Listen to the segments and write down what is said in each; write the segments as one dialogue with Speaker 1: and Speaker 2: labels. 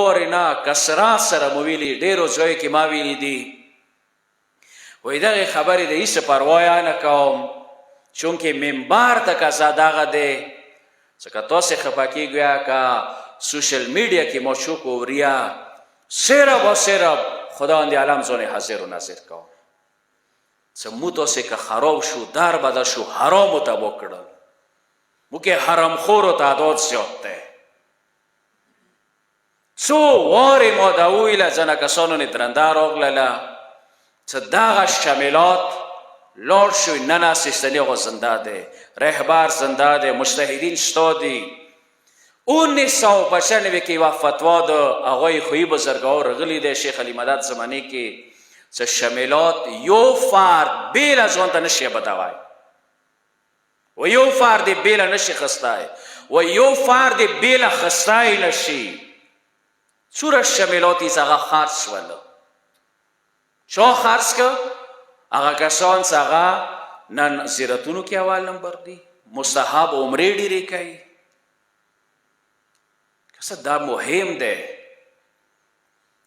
Speaker 1: وورې نه کسرات سره مو ویلي ډېرو ځایو کې ما ویلي دي وایي دغې خبرې د هېڅ پروا نه کوم چونکې منبر ته که زه دغه دی ځکه تاسې خفه کېږئ که سوشل میډیا کې مشوق و ریا صرف و صرف خداوند عالم ځان حاضر و ناظر کوم څه مو تاسې که خراب شو در بدل شو حرامو ته وکړل مو کې حرامخورو تعداد زیات دی څو وارې ما دا وویله ځنه کسانو نه درنده راغلله څه دغه شملات لاړ شوی نن سیستاني هغه زنده دی رهبر زنده دی مجتهدین شته دي 1995 کې یوه فتوا د هغوی خویي بزرګو رغلی دی شیخ علی مدد زمانې کې څه شملات یو فرد بیله ځان ته نشي بدوای و یو فرد بیله نشي خستای و یو فرد بیله خستای نشي څوره شملات یې هغه خرڅ شول چا خرڅ که هغه کسان چې هغه نن زیارتونو کې اول نمبر دي مستحب عمرې ډېرې کوي که دا مهم دی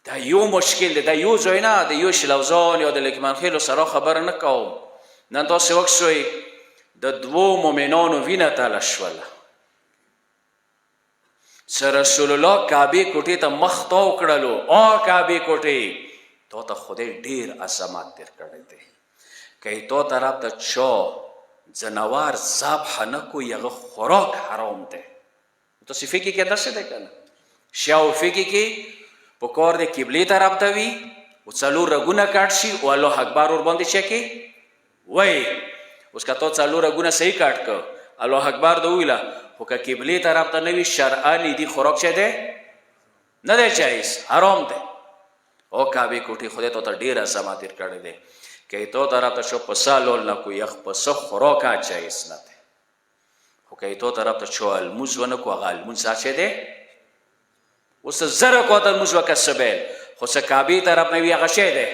Speaker 1: دا یو مشکل دی دا یو ځای نه د یو شلوزان یا د لکمنخیلو سره خبره نه کوم نن تاسې وکړئ د دوو مؤمنانو وینه تاله شوله چې رسول الله کعبې کوټې ته مخ تاو کړلو کعبې کوټې تا ته خدای ډېر عظمت در کړی دی که تو طرف ته چا جنوار ذبح نه کوي هغه خوراک حرام دی تاسې فکر کې داسې دی که نه شیاو فکر کې په کار د قبلې طرف ته وي او څلور رګونه کټ شي او الله اکبر ورباندې چې کې وایي اوس که تا څلور رګونه صحیح کټ که الله اکبر د وویله خو که قبلې طرف ته نه وي شرعا دي خوراک چې دی نه دی جایز حرام دی او کعبې کوټې خدای تا ته ډېر عظمت در کړی دی که تو طرف ته شو پسه لول نه کو یخ پسه خوراک جایز نه دی خو که تو طرف ته چو الموز ونه کو هغه الموز چې دی اوس زره رکعاته الموز وکړه سبیل خو څه کعبې طرف نه وي هغه شی دی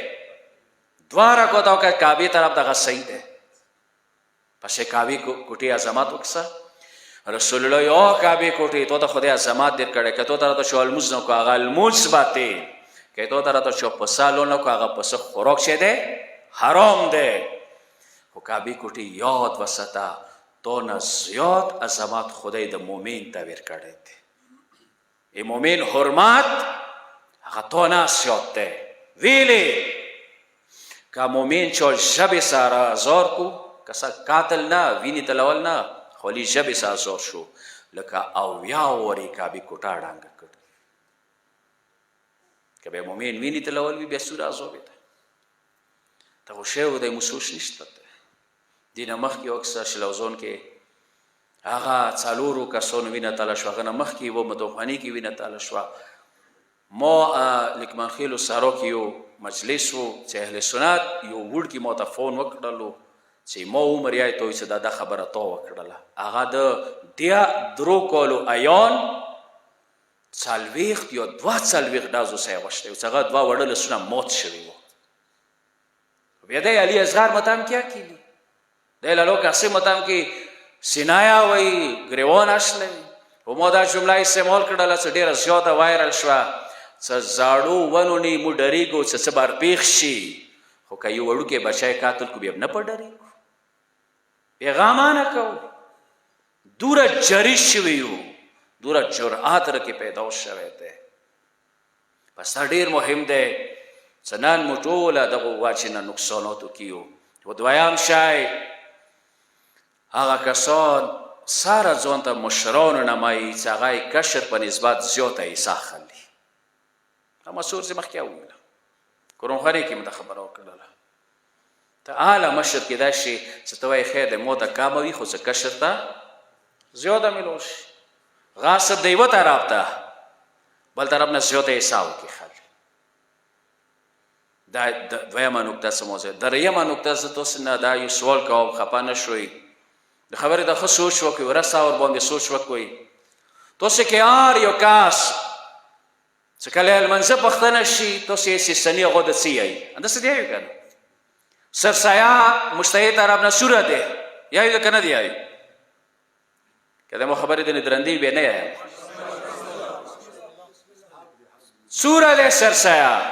Speaker 1: دوه رکعاته وکړه کعبې طرف ته هغه صحیح دی پس کعبې کوټې عظمت وکړه رسول الله یو کعبې کوټې تو ته خدای عظمت در کړی که تو طرف ته شو الموز نه کو هغه الموز باطل که تو طرف ته شو پسه لول نه کو هغه پسه خوراک چې دی حرام دی خو کعبې کوټې یاد وساته تو نه زیات عظمت خدای د مؤمن ته ورکړی دی ای مؤمن حرمت هغه تو نه زیات دی ویلې که مؤمن چا ژبې سره ازار کو که قاتل نه وینې تلول نه خو لې ژبې سره ازار شو لکه اویا ورې کعبې کوټه ړنګه کړ که بیا مؤمن وینې تلول وي بیا سوره ازار دی ته خو شی و دی مسوس نشته دی نه مخکې اکثر شلوزون کې هغه څلورو کسانو وینه تاله شوه هغه نه مخکې یوه مدوخاني کې وینه تاله شوه ما لکمنخیلو سارو کې یو مجلس و چې اهل سنت یو وړکي ما ته فون وکړلو چې ما عمر یې ته وایي چې دا خبره تا وکړله هغه د درو کالو ایان څلوېښت یا دوه څلوېښت ډزو سه یې غوښتی اوس هغه دوه وړه لسونه مات شوي وو بیا دی علی اصغر متام کیا کیلی دی لالو کسی متام کی سینایا وی گریوان اشلی و ما دا جمله استعمال کردل چه دیر زیاده وایرل شوه چه زاڑو ونو نی مو ڈریگو چه بار پیخ شی خو که یو وڑو که بچای قاتل کو بیاب نپا ڈریگو پیغامانه کو دورا جری شویو دورا جرعات رکی پیدا شوی ده پس دا دیر مهم ده سنان مټوله دغه واچې نه نقصاناتو کیو و دویم شی هغه کسان ساره ځان ته مشرانو نمایي چې هغه یې کشر په نسبت زیاته عیسی اخلي دا مسعود چې مخکې وویله قرآنخانې کې مې دا خبره وکړله ته اعلی مشر کیدای شي چې ته وایې خیر دی ما ته کمه وي خو چې کشر ته زیاده میلو شي غاصب د یوه طرف ته بل طرف نه زیاته عیسی وکړي خلک دا دویمه نکته څه موضوع دریمه نکته زه تاسې نه دا یو سوال کوم خفه نه شوئ د خبرې ته ښه سوچ وکړئ ورسته ورباندې سوچ وکړئ تاسې کې هر یو کس چې کله یې لمانځه پوښتنه شي تاسې یې سیستاني هغه د څه یایي همداسې دی یایو که نه سرسایه مجتهد طرف نه سوره دی یایو که نه دی یایو که د مو خبرې د نه درندې بیا نه یایم سوره ده سرسایا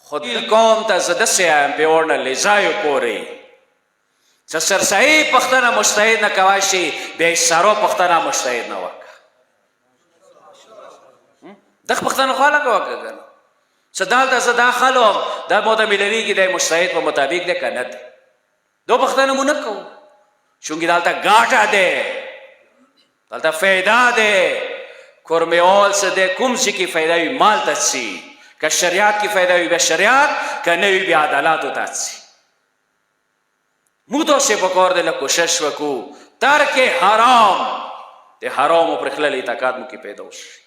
Speaker 1: خود قوم ته زه داسې یم پیوړ نه لیزایو پورې چې سرسایي پښتنه مجتهد نه کوای شي بیا اشارو پښتنه مجتهد نه وکړه دغه پښتنه خو هلکه وکړه که نه څه دلته زه دا خلم دا مو ته میلوېږي دی مجتهد په مطابق دی که نه دی دو پښتنه مو نه کوو چونکې دلته ګاټه دی دلته فایده دی کورمیول څه دی کوم ځای کې فایده وي مال ته ځي که شریعت کې فایده وي بیا شریعت که نه وي بیا عدالتو ته ځي موږ داسې پکار دی لږ کوشش وکړو ترک حرام د حرامو پرېښللی طاقت مو کې پیدا وشي